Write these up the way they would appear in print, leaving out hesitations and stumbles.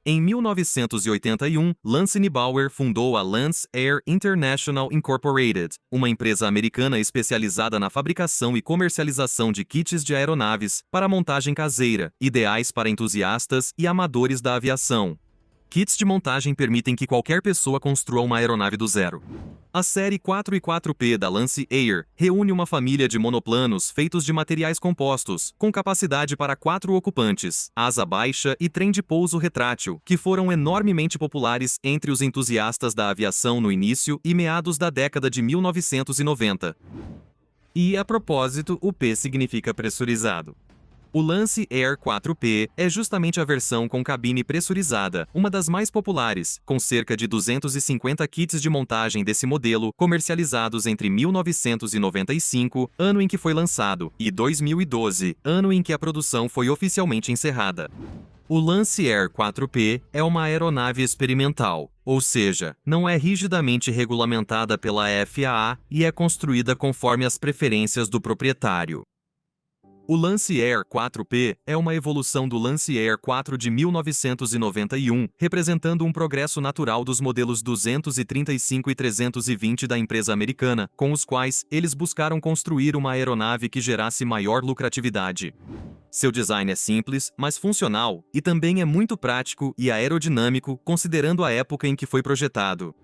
Em 1981, Lance Niebauer fundou a Lance Air International Incorporated, uma empresa americana especializada na fabricação e comercialização de kits de aeronaves para montagem caseira, ideais para entusiastas e amadores da aviação. Kits de montagem permitem que qualquer pessoa construa uma aeronave do zero. A série 4 e 4P da Lance Air reúne uma família de monoplanos feitos de materiais compostos, com capacidade para 4 ocupantes, asa baixa e trem de pouso retrátil, que foram enormemente populares entre os entusiastas da aviação no início e meados da década de 1990. E, a propósito, o P significa pressurizado. O Lance Air 4P é justamente a versão com cabine pressurizada, uma das mais populares, com cerca de 250 kits de montagem desse modelo comercializados entre 1995, ano em que foi lançado, e 2012, ano em que a produção foi oficialmente encerrada. O Lance Air 4P é uma aeronave experimental, ou seja, não é rigidamente regulamentada pela FAA e é construída conforme as preferências do proprietário. O Lance Air 4P é uma evolução do Lance Air 4 de 1991, representando um progresso natural dos modelos 235 e 320 da empresa americana, com os quais eles buscaram construir uma aeronave que gerasse maior lucratividade. Seu design é simples, mas funcional, e também é muito prático e aerodinâmico, considerando a época em que foi projetado.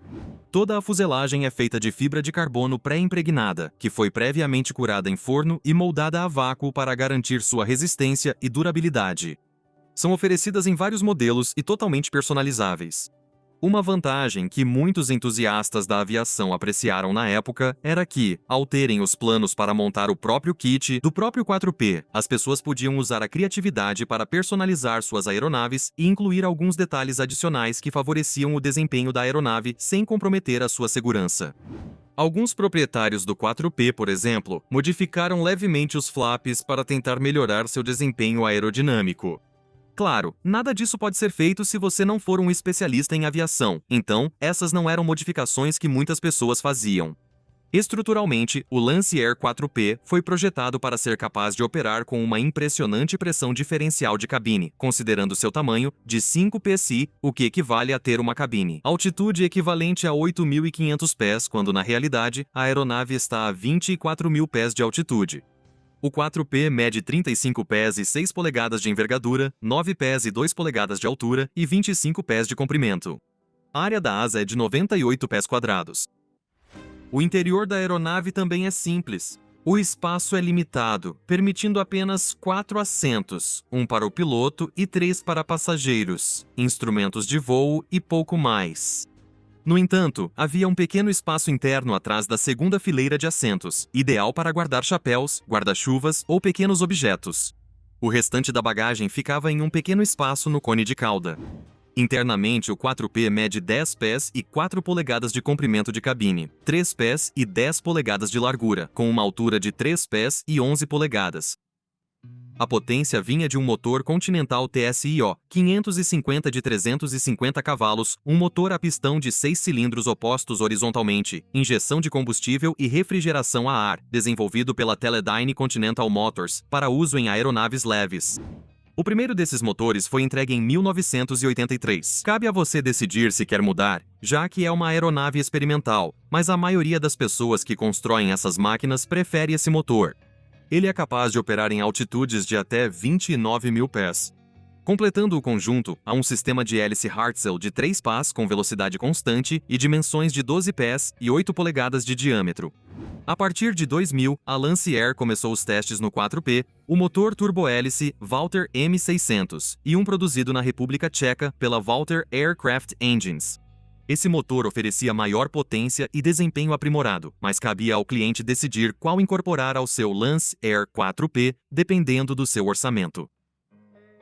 Toda a fuselagem é feita de fibra de carbono pré-impregnada, que foi previamente curada em forno e moldada a vácuo para garantir sua resistência e durabilidade. São oferecidas em vários modelos e totalmente personalizáveis. Uma vantagem que muitos entusiastas da aviação apreciaram na época era que, ao terem os planos para montar o próprio kit do próprio 4P, as pessoas podiam usar a criatividade para personalizar suas aeronaves e incluir alguns detalhes adicionais que favoreciam o desempenho da aeronave sem comprometer a sua segurança. Alguns proprietários do 4P, por exemplo, modificaram levemente os flaps para tentar melhorar seu desempenho aerodinâmico. Claro, nada disso pode ser feito se você não for um especialista em aviação, então, essas não eram modificações que muitas pessoas faziam. Estruturalmente, o Lance Air 4P foi projetado para ser capaz de operar com uma impressionante pressão diferencial de cabine, considerando seu tamanho de 5 psi, o que equivale a ter uma cabine. Altitude equivalente a 8.500 pés, quando na realidade, a aeronave está a 24.000 pés de altitude. O 4P mede 35 pés e 6 polegadas de envergadura, 9 pés e 2 polegadas de altura e 25 pés de comprimento. A área da asa é de 98 pés quadrados. O interior da aeronave também é simples. O espaço é limitado, permitindo apenas 4 assentos, um para o piloto e 3 para passageiros, instrumentos de voo e pouco mais. No entanto, havia um pequeno espaço interno atrás da segunda fileira de assentos, ideal para guardar chapéus, guarda-chuvas ou pequenos objetos. O restante da bagagem ficava em um pequeno espaço no cone de cauda. Internamente, o 4P mede 10 pés e 4 polegadas de comprimento de cabine, 3 pés e 10 polegadas de largura, com uma altura de 3 pés e 11 polegadas. A potência vinha de um motor Continental TSI-O, 550 de 350 cavalos, um motor a pistão de 6 cilindros opostos horizontalmente, injeção de combustível e refrigeração a ar, desenvolvido pela Teledyne Continental Motors, para uso em aeronaves leves. O primeiro desses motores foi entregue em 1983. Cabe a você decidir se quer mudar, já que é uma aeronave experimental, mas a maioria das pessoas que constroem essas máquinas prefere esse motor. Ele é capaz de operar em altitudes de até 29.000 pés. Completando o conjunto, há um sistema de hélice Hartzell de 3 pás com velocidade constante e dimensões de 12 pés e 8 polegadas de diâmetro. A partir de 2000, a Lance Air começou os testes no 4P, o motor turbohélice Walter M600 e um produzido na República Tcheca pela Walter Aircraft Engines. Esse motor oferecia maior potência e desempenho aprimorado, mas cabia ao cliente decidir qual incorporar ao seu Lance Air 4P, dependendo do seu orçamento.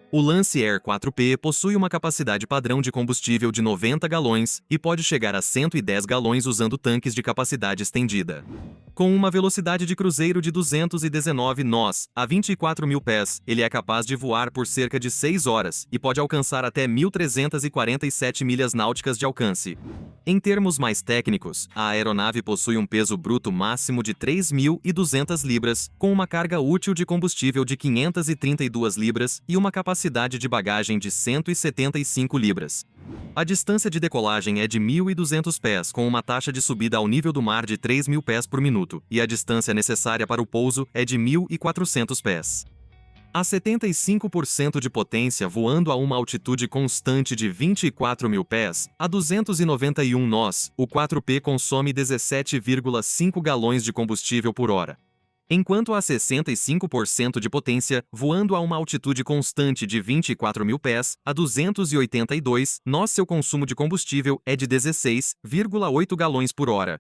O Lance Air 4P possui uma capacidade padrão de combustível de 90 galões e pode chegar a 110 galões usando tanques de capacidade estendida. Com uma velocidade de cruzeiro de 219 nós, a 24.000 pés, ele é capaz de voar por cerca de 6 horas e pode alcançar até 1.347 milhas náuticas de alcance. Em termos mais técnicos, a aeronave possui um peso bruto máximo de 3.200 libras, com uma carga útil de combustível de 532 libras e uma capacidade capacidade de bagagem de 175 libras. A distância de decolagem é de 1.200 pés, com uma taxa de subida ao nível do mar de 3.000 pés por minuto, e a distância necessária para o pouso é de 1.400 pés. A 75% de potência voando a uma altitude constante de 24.000 pés, a 291 nós, o 4P consome 17,5 galões de combustível por hora. Enquanto a 65% de potência, voando a uma altitude constante de 24.000 pés, a 282 nós, seu consumo de combustível é de 16,8 galões por hora.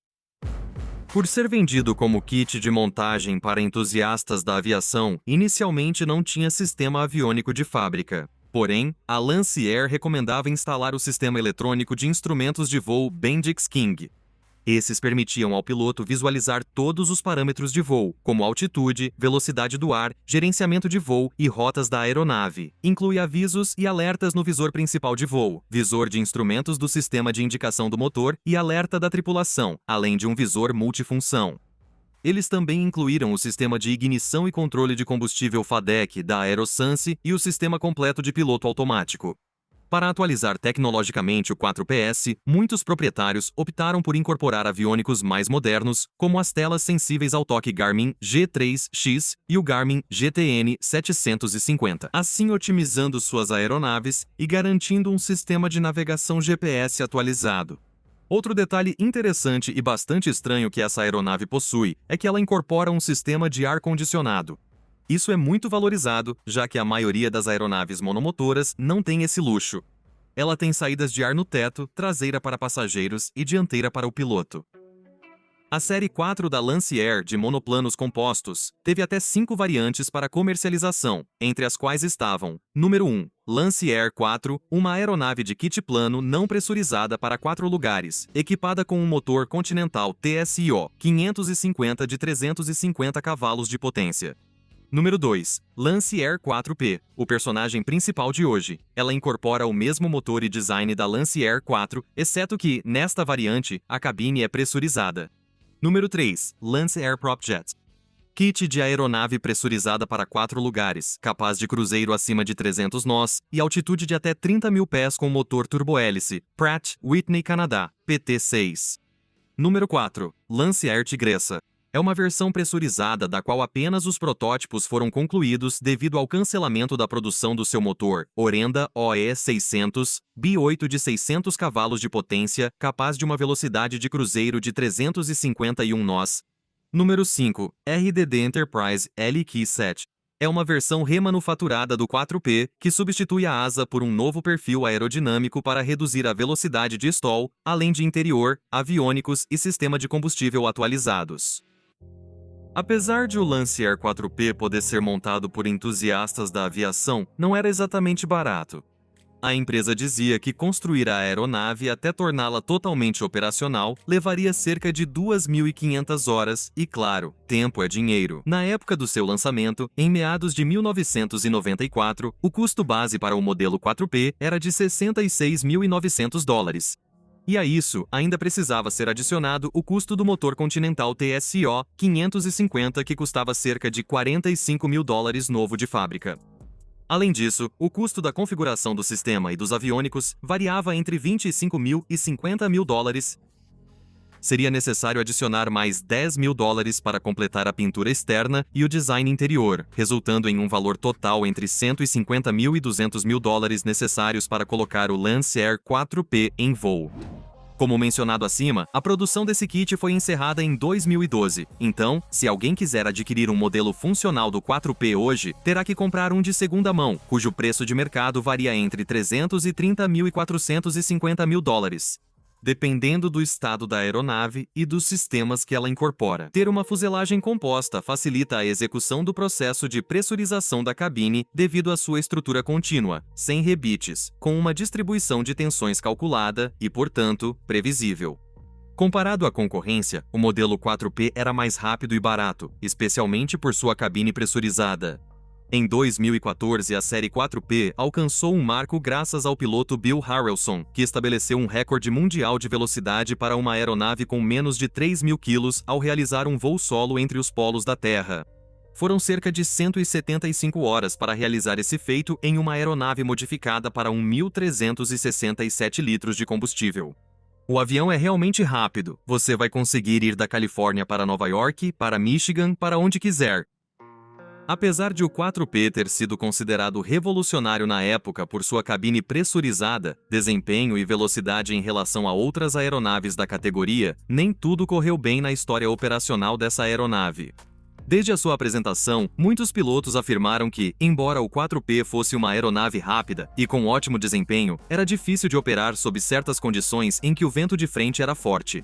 Por ser vendido como kit de montagem para entusiastas da aviação, inicialmente não tinha sistema aviônico de fábrica. Porém, a Lance Air recomendava instalar o sistema eletrônico de instrumentos de voo Bendix King. Esses permitiam ao piloto visualizar todos os parâmetros de voo, como altitude, velocidade do ar, gerenciamento de voo e rotas da aeronave. Inclui avisos e alertas no visor principal de voo, visor de instrumentos do sistema de indicação do motor e alerta da tripulação, além de um visor multifunção. Eles também incluíram o sistema de ignição e controle de combustível FADEC da Aerosunce e o sistema completo de piloto automático. Para atualizar tecnologicamente o 4PS, muitos proprietários optaram por incorporar aviônicos mais modernos, como as telas sensíveis ao toque Garmin G3X e o Garmin GTN 750, assim otimizando suas aeronaves e garantindo um sistema de navegação GPS atualizado. Outro detalhe interessante e bastante estranho que essa aeronave possui é que ela incorpora um sistema de ar-condicionado. Isso é muito valorizado, já que a maioria das aeronaves monomotoras não tem esse luxo. Ela tem saídas de ar no teto, traseira para passageiros e dianteira para o piloto. A série 4 da Lance Air de monoplanos compostos teve até 5 variantes para comercialização, entre as quais estavam: número 1, Lance Air 4, uma aeronave de kit plano não pressurizada para 4 lugares, equipada com um motor Continental TSI-O 550 de 350 cavalos de potência. Número 2. Lance Air 4P, o personagem principal de hoje. Ela incorpora o mesmo motor e design da Lance Air 4, exceto que, nesta variante, a cabine é pressurizada. Número 3. Lance Air PropJet. Kit de aeronave pressurizada para 4 lugares, capaz de cruzeiro acima de 300 nós e altitude de até 30.000 pés com motor turbohélice, Pratt Whitney Canadá, PT6. Número 4. Lance Air Tigressa. É uma versão pressurizada da qual apenas os protótipos foram concluídos devido ao cancelamento da produção do seu motor, Orenda OE600, B8 de 600 cavalos de potência, capaz de uma velocidade de cruzeiro de 351 nós. Número 5. RDD Enterprise LQ7. É uma versão remanufaturada do 4P, que substitui a asa por um novo perfil aerodinâmico para reduzir a velocidade de stall, além de interior, aviônicos e sistema de combustível atualizados. Apesar de o Lance Air 4P poder ser montado por entusiastas da aviação, não era exatamente barato. A empresa dizia que construir a aeronave até torná-la totalmente operacional levaria cerca de 2.500 horas e, claro, tempo é dinheiro. Na época do seu lançamento, em meados de 1994, o custo base para o modelo 4P era de $66.900. E a isso, ainda precisava ser adicionado o custo do motor Continental TSI-O 550, que custava cerca de $45.000 novo de fábrica. Além disso, o custo da configuração do sistema e dos aviônicos variava entre $25.000 e $50.000. Seria necessário adicionar mais $10.000 para completar a pintura externa e o design interior, resultando em um valor total entre $150.000 e $200.000 necessários para colocar o Lance Air 4P em voo. Como mencionado acima, a produção desse kit foi encerrada em 2012, então, se alguém quiser adquirir um modelo funcional do 4P hoje, terá que comprar um de segunda mão, cujo preço de mercado varia entre $330.000 e $450.000. Dependendo do estado da aeronave e dos sistemas que ela incorpora. Ter uma fuselagem composta facilita a execução do processo de pressurização da cabine devido à sua estrutura contínua, sem rebites, com uma distribuição de tensões calculada e, portanto, previsível. Comparado à concorrência, o modelo 4P era mais rápido e barato, especialmente por sua cabine pressurizada. Em 2014, a série 4P alcançou um marco graças ao piloto Bill Harrelson, que estabeleceu um recorde mundial de velocidade para uma aeronave com menos de 3.000 quilos ao realizar um voo solo entre os polos da Terra. Foram cerca de 175 horas para realizar esse feito em uma aeronave modificada para 1.367 litros de combustível. O avião é realmente rápido. Você vai conseguir ir da Califórnia para Nova York, para Michigan, para onde quiser. Apesar de o 4P ter sido considerado revolucionário na época por sua cabine pressurizada, desempenho e velocidade em relação a outras aeronaves da categoria, nem tudo correu bem na história operacional dessa aeronave. Desde a sua apresentação, muitos pilotos afirmaram que, embora o 4P fosse uma aeronave rápida e com ótimo desempenho, era difícil de operar sob certas condições em que o vento de frente era forte.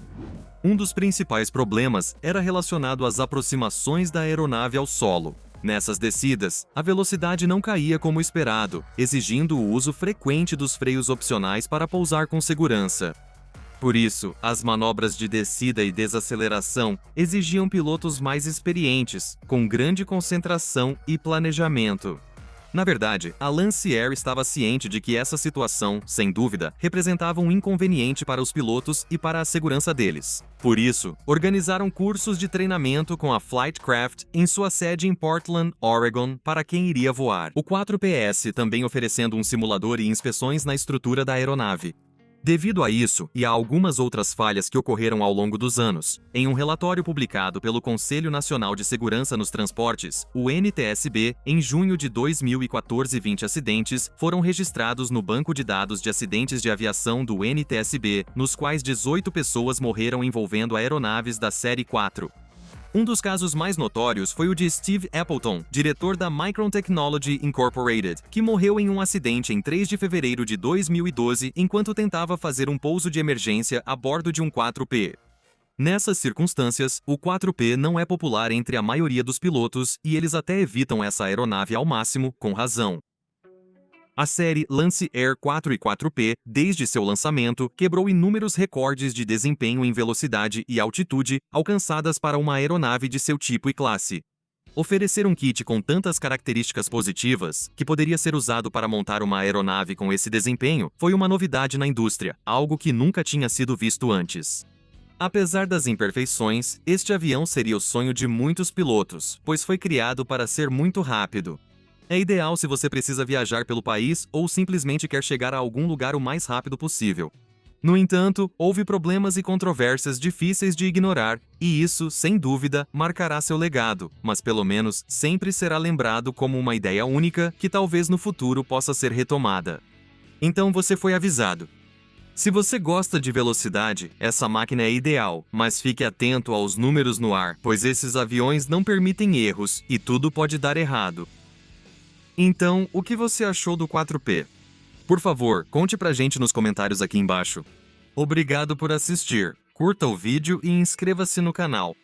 Um dos principais problemas era relacionado às aproximações da aeronave ao solo. Nessas descidas, a velocidade não caía como esperado, exigindo o uso frequente dos freios opcionais para pousar com segurança. Por isso, as manobras de descida e desaceleração exigiam pilotos mais experientes, com grande concentração e planejamento. Na verdade, a Lance Air estava ciente de que essa situação, sem dúvida, representava um inconveniente para os pilotos e para a segurança deles. Por isso, organizaram cursos de treinamento com a Flightcraft em sua sede em Portland, Oregon, para quem iria voar. O 4PS também oferecendo um simulador e inspeções na estrutura da aeronave. Devido a isso e a algumas outras falhas que ocorreram ao longo dos anos, em um relatório publicado pelo Conselho Nacional de Segurança nos Transportes, o NTSB, em junho de 2014, 20 acidentes foram registrados no Banco de Dados de Acidentes de Aviação do NTSB, nos quais 18 pessoas morreram envolvendo aeronaves da série 4. Um dos casos mais notórios foi o de Steve Appleton, diretor da Micron Technology Incorporated, que morreu em um acidente em 3 de fevereiro de 2012 enquanto tentava fazer um pouso de emergência a bordo de um 4P. Nessas circunstâncias, o 4P não é popular entre a maioria dos pilotos e eles até evitam essa aeronave ao máximo, com razão. A série Lance Air 4 e 4P, desde seu lançamento, quebrou inúmeros recordes de desempenho em velocidade e altitude alcançadas para uma aeronave de seu tipo e classe. Oferecer um kit com tantas características positivas, que poderia ser usado para montar uma aeronave com esse desempenho, foi uma novidade na indústria, algo que nunca tinha sido visto antes. Apesar das imperfeições, este avião seria o sonho de muitos pilotos, pois foi criado para ser muito rápido. É ideal se você precisa viajar pelo país ou simplesmente quer chegar a algum lugar o mais rápido possível. No entanto, houve problemas e controvérsias difíceis de ignorar, e isso, sem dúvida, marcará seu legado, mas pelo menos sempre será lembrado como uma ideia única que talvez no futuro possa ser retomada. Então você foi avisado. Se você gosta de velocidade, essa máquina é ideal, mas fique atento aos números no ar, pois esses aviões não permitem erros e tudo pode dar errado. Então, o que você achou do 4P? Por favor, conte pra gente nos comentários aqui embaixo. Obrigado por assistir, curta o vídeo e inscreva-se no canal.